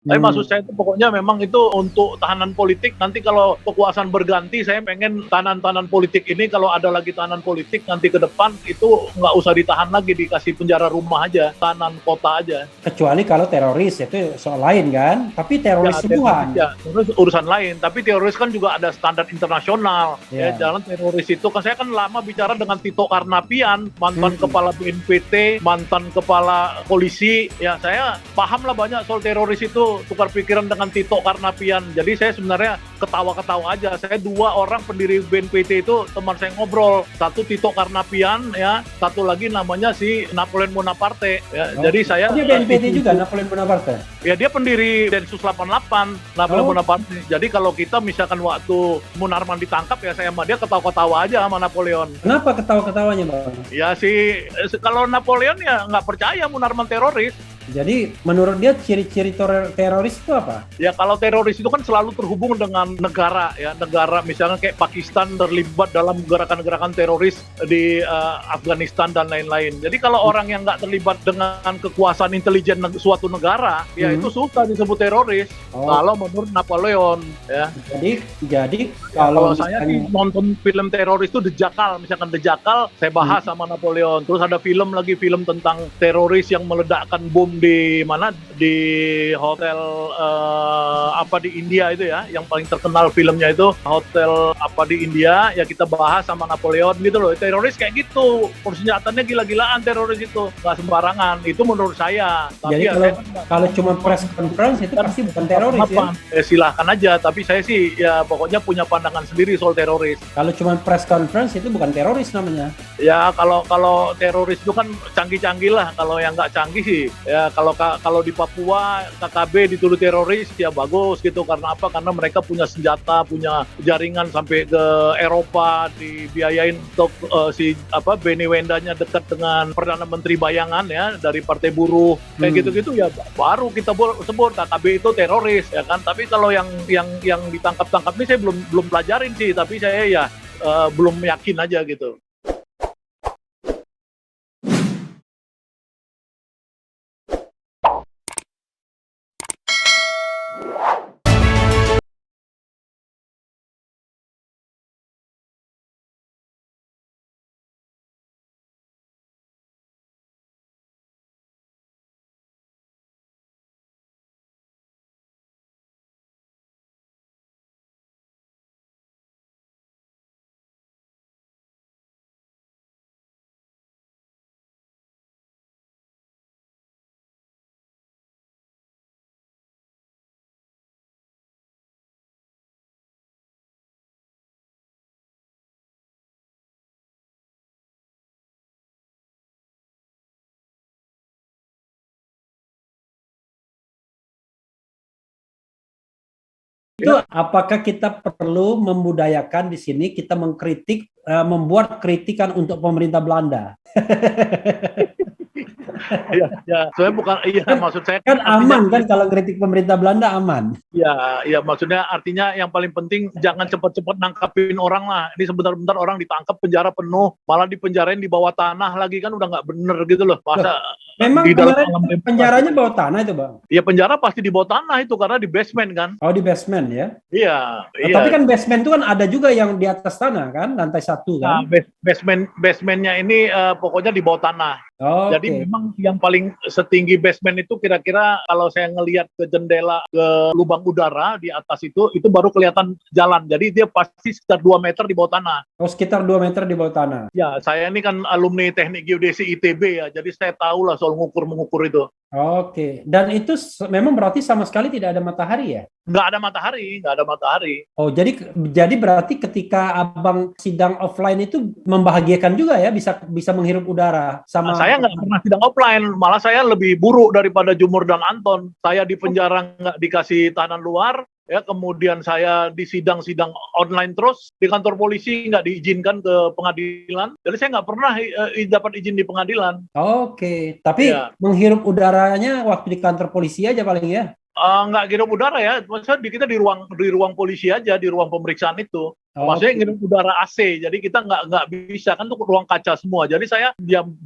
Tapi maksud saya itu pokoknya memang itu untuk tahanan politik. Nanti kalau kekuasaan berganti, saya pengen tahanan-tahanan politik ini kalau ada lagi tahanan politik nanti ke depan itu nggak usah ditahan lagi, dikasih penjara rumah aja, tahanan kota aja. Kecuali kalau teroris itu soal lain kan, tapi teroris sembuhan. Ya, terus urusan lain. Tapi teroris kan juga ada standar internasional. Ya, jalan teroris itu kan saya kan lama bicara dengan Tito Karnavian, mantan kepala BNPT, mantan kepala polisi. Ya, saya paham lah banyak soal teroris itu. Tukar pikiran dengan Tito Karnavian. Jadi saya sebenarnya ketawa-ketawa aja. Saya 2 orang pendiri BNPT itu teman saya ngobrol. Satu Tito Karnavian ya, satu lagi namanya si Napoleon Bonaparte. Ya, jadi saya dia BNPT juga Napoleon Bonaparte. Ya dia pendiri Densus 88 Napoleon Bonaparte. Jadi kalau kita misalkan waktu Munarman ditangkap ya saya sama dia ketawa-ketawa aja sama Napoleon. Kenapa ketawa-ketawanya, Bang? Ya kalau Napoleon ya nggak percaya Munarman teroris. Jadi menurut dia ciri-ciri teroris itu apa? Ya kalau teroris itu kan selalu terhubung dengan negara ya, negara misalnya kayak Pakistan terlibat dalam gerakan-gerakan teroris di Afghanistan dan lain-lain. Jadi kalau orang yang nggak terlibat dengan kekuasaan intelijen suatu negara, ya itu susah disebut teroris. Kalau menurut Napoleon ya. Jadi kalau saya sih nonton film teroris itu The Jackal, misalkan The Jackal, saya bahas sama Napoleon. Terus ada film tentang teroris yang meledakkan bom di mana di hotel di India itu ya, yang paling terkenal filmnya itu hotel di India ya, kita bahas sama Napoleon gitu loh. Teroris kayak gitu, persenjataannya gila-gilaan teroris itu, nggak sembarangan. Itu menurut saya. Tapi jadi kalau cuma press conference itu pasti bukan teroris ya? Silahkan aja, tapi saya sih ya pokoknya punya pandangan sendiri soal teroris. Kalau cuma press conference itu bukan teroris namanya? Ya kalau teroris itu kan canggih-canggih lah. Kalau yang nggak canggih sih ya, kalau di Papua KKB dituduh teroris ya bagus gitu. Karena apa? Karena mereka punya senjata, punya jaringan sampai ke Eropa, dibiayain untuk Beni Wendanya dekat dengan Perdana Menteri bayangan ya dari Partai Buruh kayak gitu-gitu ya, baru kita sebut KKB itu teroris ya kan. Tapi kalau yang ditangkap ini saya belum pelajarin sih, tapi saya ya belum yakin aja gitu. Itu apakah kita perlu membudayakan di sini kita mengkritik, membuat kritikan untuk pemerintah Belanda? Ya, saya bukan, maksud saya kan aman kan kalau kritik pemerintah Belanda aman. Ya, maksudnya artinya yang paling penting jangan cepat-cepat nangkapin orang lah. Ini sebentar-bentar orang ditangkap, penjara penuh, malah dipenjarain di bawah tanah lagi kan udah nggak bener gitu loh. Masa memang di dalam penjaranya bawah tanah itu, Bang? Ya penjara pasti di bawah tanah itu karena di basement kan. Oh, di basement ya? Iya. Tapi kan basement itu kan ada juga yang di atas tanah kan, lantai 1 kan? Nah, basementnya ini pokoknya di bawah tanah. Jadi memang yang paling setinggi basement itu kira-kira kalau saya ngelihat ke jendela ke lubang udara di atas itu baru kelihatan jalan. Jadi dia pasti sekitar 2 meter di bawah tanah. Oh, sekitar 2 meter di bawah tanah. Ya, saya ini kan alumni Teknik Geodesi ITB ya. Jadi saya tahu lah soal mengukur itu. Oke. Dan itu memang berarti sama sekali tidak ada matahari ya? Nggak ada matahari. Oh, jadi berarti ketika Abang sidang offline itu membahagiakan juga ya, bisa menghirup udara sama. Saya nggak pernah sidang offline, malah saya lebih buruk daripada Jumur dan Anton. Saya di penjara nggak dikasih tahanan luar, ya kemudian saya di sidang online terus di kantor polisi nggak diizinkan ke pengadilan. Jadi saya nggak pernah dapat izin di pengadilan. Oke, tapi menghirup udaranya waktu di kantor polisi aja paling ya? Nggak hirup udara ya, maksudnya kita di ruang polisi aja, di ruang pemeriksaan itu. Maksudnya ngirim udara AC, jadi kita nggak bisa kan, tuh ruang kaca semua. Jadi saya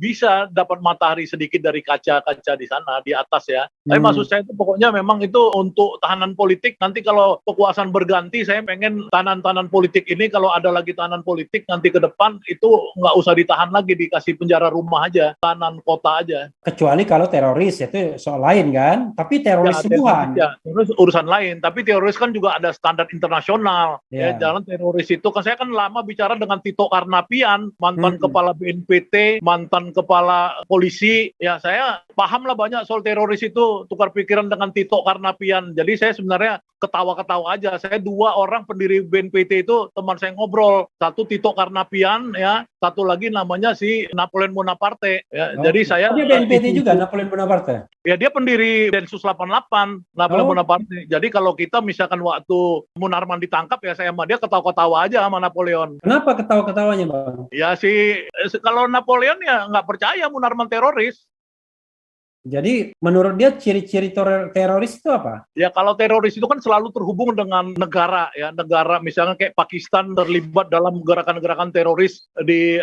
bisa dapat matahari sedikit dari kaca-kaca di sana di atas ya. Tapi maksud saya itu pokoknya memang itu untuk tahanan politik. Nanti kalau kekuasaan berganti, saya pengen tahanan-tahanan politik ini kalau ada lagi tahanan politik nanti ke depan itu nggak usah ditahan lagi, dikasih penjara rumah aja, tahanan kota aja. Kecuali kalau teroris itu soal lain kan. Tapi teroris semua. Ya, terus urusan lain. Tapi teroris kan juga ada standar internasional. Ya, jangan teroris itu kan saya kan lama bicara dengan Tito Karnavian, mantan kepala BNPT, mantan kepala polisi. Ya saya paham lah banyak soal teroris itu, tukar pikiran dengan Tito Karnavian. Jadi saya sebenarnya ketawa-ketawa aja. Saya 2 orang pendiri BNPT itu teman saya ngobrol. Satu Tito Karnavian ya, satu lagi namanya si Napoleon Bonaparte. Ya, jadi saya. Dia BNPT juga Napoleon Bonaparte. Ya dia pendiri Densus 88, Napoleon Bonaparte. Jadi kalau kita misalkan waktu Munarman ditangkap ya saya sama dia ketawa-ketawa aja sama Napoleon. Kenapa ketawa-ketawanya Bang? Ya kalau Napoleon ya nggak percaya Munarman teroris. Jadi menurut dia ciri-ciri teroris itu apa? Ya kalau teroris itu kan selalu terhubung dengan negara ya, negara misalnya kayak Pakistan terlibat dalam gerakan-gerakan teroris di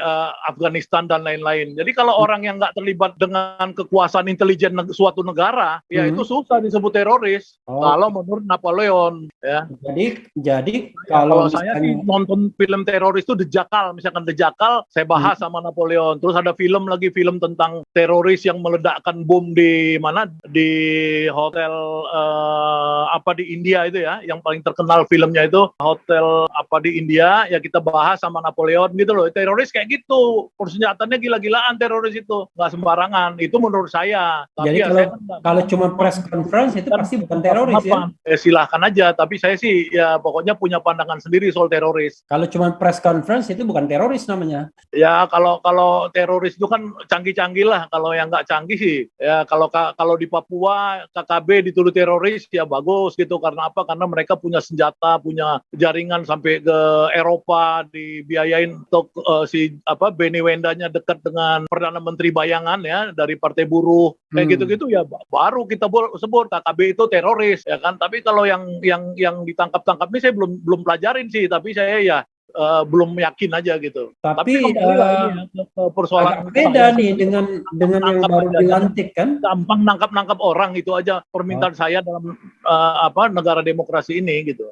Afghanistan dan lain-lain. Jadi kalau orang yang nggak terlibat dengan kekuasaan intelijen suatu negara, ya itu susah disebut teroris. Kalau menurut Napoleon ya. Jadi kalau saya sih nonton film teroris itu The Jackal, misalkan The Jackal saya bahas sama Napoleon. Terus ada film tentang teroris yang meledakkan bom di mana, di hotel di India itu ya, yang paling terkenal filmnya itu hotel di India ya, kita bahas sama Napoleon gitu loh. Teroris kayak gitu, persenjataannya gila-gilaan teroris itu, nggak sembarangan. Itu menurut saya. Tapi jadi kalau cuma press conference itu pasti bukan teroris ya? Silahkan aja, tapi saya sih ya pokoknya punya pandangan sendiri soal teroris. Kalau cuma press conference itu bukan teroris namanya. Ya kalau teroris itu kan canggih-canggih lah. Kalau yang nggak canggih sih ya, kalau di Papua KKB dituduh teroris ya bagus gitu. Karena apa? Karena mereka punya senjata, punya jaringan sampai ke Eropa, dibiayain untuk Beni Wendanya dekat dengan Perdana Menteri bayangan ya dari Partai Buruh kayak gitu-gitu ya, baru kita sebut KKB itu teroris ya kan. Tapi kalau yang ditangkap-tangkap ini saya belum pelajarin sih, tapi saya ya belum yakin aja gitu. Tapi persoalan beda nih dengan yang baru dilantik kan. Gampang nangkap orang itu aja permintaan saya dalam negara demokrasi ini gitu.